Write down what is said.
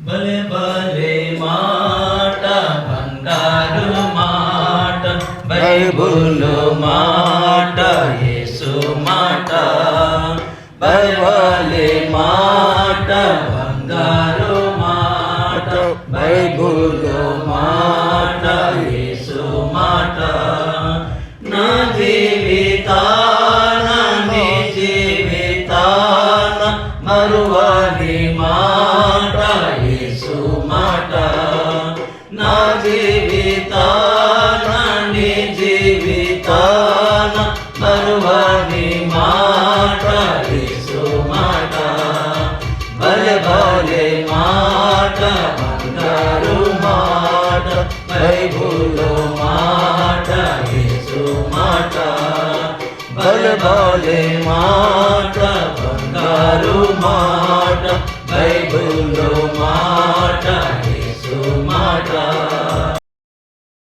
భలే భలే మాట బంగారు మాట బైబులు మాట యేసు మాట భలే భలే మాట బంగారు మాట బైబులు మాట యేసు మాట నా జీవితాన నీ జీవితాన మరువని మాట యేసు మాట నా జీవితాన నీ జీవితాన మరువని మాట యేసు మాట భలే భలే మాట బంగారు మాట బైబులు మాట యేసు మాట భలే భలే మాట బంగారు మాట బైబులు మాట